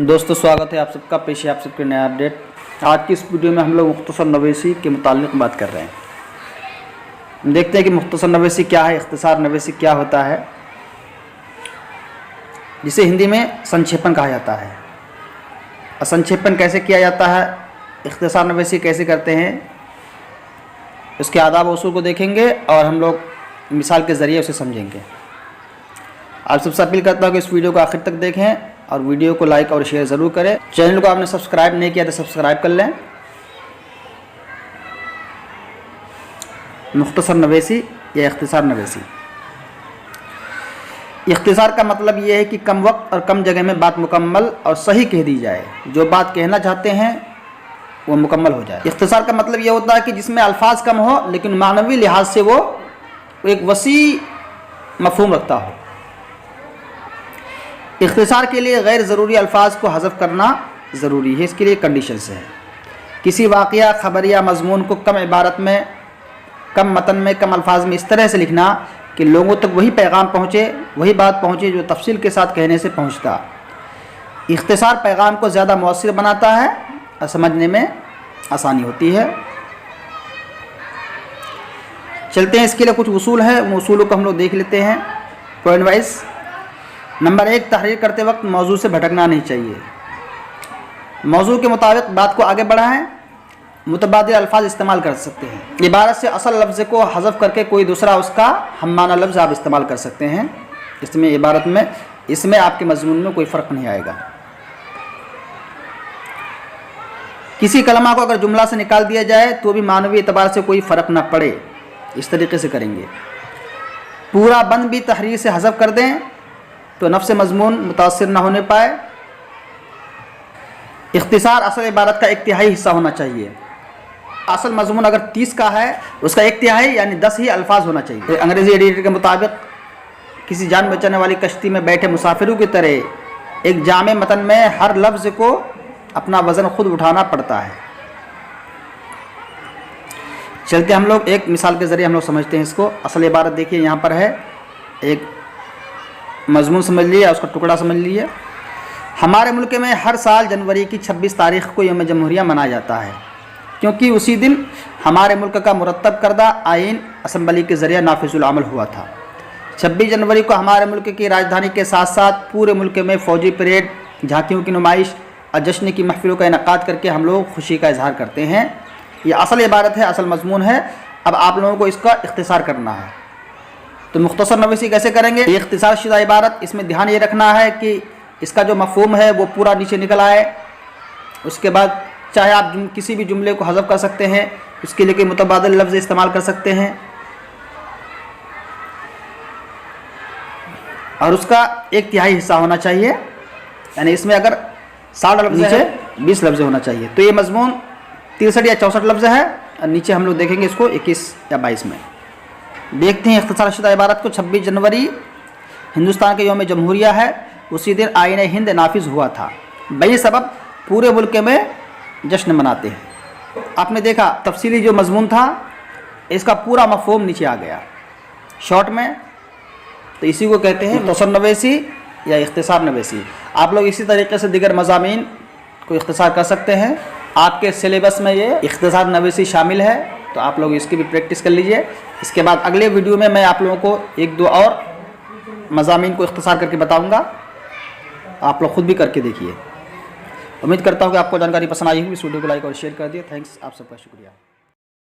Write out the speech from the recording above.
दोस्तों स्वागत है आप सबका। पेश है आप सबके नया अपडेट। आज की इस वीडियो में हम लोग मुख्तसर नवेसी के मुताल्लिक़ बात कर रहे हैं। देखते हैं कि मुख्तसर नवेसी क्या है, इख्तिसार नवेसी क्या होता है, जिसे हिंदी में संक्षेपण कहा जाता है। और संक्षेपण कैसे किया जाता है, इख्तिसार नवेसी कैसे करते हैं, उसके आदाब और उसूल को देखेंगे और हम लोग मिसाल के ज़रिए उसे समझेंगे। आप सबसे अपील करता हूँ कि इस वीडियो को आखिर तक देखें और वीडियो को लाइक और शेयर ज़रूर करें। चैनल को आपने सब्सक्राइब नहीं किया तो सब्सक्राइब कर लें। मुख्तसर नवेसी या इख्तिसार नवेसी। इख्तिसार का मतलब ये है कि कम वक्त और कम जगह में बात मुकम्मल और सही कह दी जाए, जो बात कहना चाहते हैं वो मुकम्मल हो जाए। इख्तिसार का मतलब ये होता है कि जिसमें अल्फाज कम हो लेकिन मानवी लिहाज से वो एक वसी मफहूम रखता हो। इख्तिसार के लिए गैर ज़रूरी अल्फाज को हज़फ करना ज़रूरी है। इसके लिए कंडीशंस हैं। किसी वाक़या, ख़बर या मज़मून को कम इबारत में, कम मतन में, कम अल्फाज में इस तरह से लिखना कि लोगों तक वही पैगाम पहुँचे, वही बात पहुँचे जो तफसील के साथ कहने से पहुँचता। इख्तिसार पैगाम को ज़्यादा मौसर बनाता है और समझने में आसानी होती है। चलते हैं, इसके लिए कुछ उसूल हैं, उन उसूलों को हम लोग देख लेते हैं पॉइंट वाइज। नंबर 1, तहरीर करते वक्त मौजू से भटकना नहीं चाहिए। मौजू के मुताबिक बात को आगे बढ़ाएं। मुतबादिल अल्फाज इस्तेमाल कर सकते हैं। इबारत से असल लफ्ज़ को हज़फ करके कोई दूसरा उसका हममाना लफ्ज़ आप इस्तेमाल कर सकते हैं। इसमें इबारत में, इसमें आपके मज़मून में कोई फ़र्क नहीं आएगा। किसी कलमा को अगर जुमला से निकाल दिया जाए तो भी मानवी एतबार से कोई फ़र्क ना पड़े, इस तरीके से करेंगे। पूरा बंद भी तहरीर से हज़फ कर दें तो नफ्स मज़मून मुतासिर ना होने पाए। इख्तिसार असल इबारत का 1/3 हिस्सा होना चाहिए। असल मज़मून अगर 30 का है, उसका 1/3 यानी 10 ही अल्फाज होना चाहिए। अंग्रेज़ी एडिटर के मुताबिक किसी जान बचाने वाली कश्ती में बैठे मुसाफिरों की तरह एक जामे मतन में हर लफ्ज़ को अपना वज़न खुद उठाना पड़ता है। चलते हम लोग एक मिसाल के ज़रिए हम लोग समझते हैं इसको। असल इबारत देखिए यहाँ पर है, एक मज़मून समझ लिए, उसका टुकड़ा समझ लिए। हमारे मुल्क में हर साल जनवरी की 26 तारीख़ को यौम जमहूरिया मनाया जाता है, क्योंकि उसी दिन हमारे मुल्क का मुरतब करदा आइन असम्बली के ज़रिए नाफिजुल अमल हुआ था। 26 जनवरी को हमारे मुल्क की राजधानी के साथ साथ पूरे मुल्क में फ़ौजी परेड, झांकियों की नुमाइश और जश्न की महफिलों का इनेकाद करके हम लोग खुशी का इजहार करते हैं। ये असल इबारत है, असल मज़मून है। अब आप लोगों को इसका इख्तिसार करना है। तो मुख्तसर नवेसी कैसे करेंगे? ये इख्तिसार शुदा इबारत, इसमें ध्यान ये रखना है कि इसका जो मफ़हूम है वो पूरा नीचे निकल आए। उसके बाद चाहे आप किसी भी जुमले को हज़फ कर सकते हैं, उसके लिए कोई मुतबादिल लफ्ज़ इस्तेमाल कर सकते हैं, और उसका 1/3 हिस्सा होना चाहिए। यानी इसमें अगर 60 लफ्ज़ नीचे 20 लफ्ज़ होना चाहिए। तो ये मज़मून 63 या 64 लफ्ज़ है, और नीचे हम लोग देखेंगे इसको 21 या 22 में। देखते हैं इख्तिसार शुदा इबारत को। 26 जनवरी हिंदुस्तान के यौम जमहूरिया है। उसी दिन आईन हिंद नाफिज हुआ था। बई सबब पूरे मुल्क में जश्न मनाते हैं। आपने देखा तफसीली जो मज़मून था, इसका पूरा मफ़हूम नीचे आ गया शॉर्ट में। तो इसी को कहते हैं मुख्तसर नवेसी या इख्तिसार नवेसी। आप लोग इसी तरीके से दीगर मज़ामीन को इख्तिसार कर सकते हैं। आपके सिलेबस में ये इख्तिसार नवेसी शामिल है, तो आप लोग इसकी भी प्रैक्टिस कर लीजिए। इसके बाद अगले वीडियो में मैं आप लोगों को 1-2 और मज़ामीन को इख्तिसार करके बताऊंगा। आप लोग खुद भी करके देखिए। उम्मीद करता हूँ कि आपको जानकारी पसंद आई होगी। इस वीडियो को लाइक और शेयर कर दिए। थैंक्स, आप सबका शुक्रिया।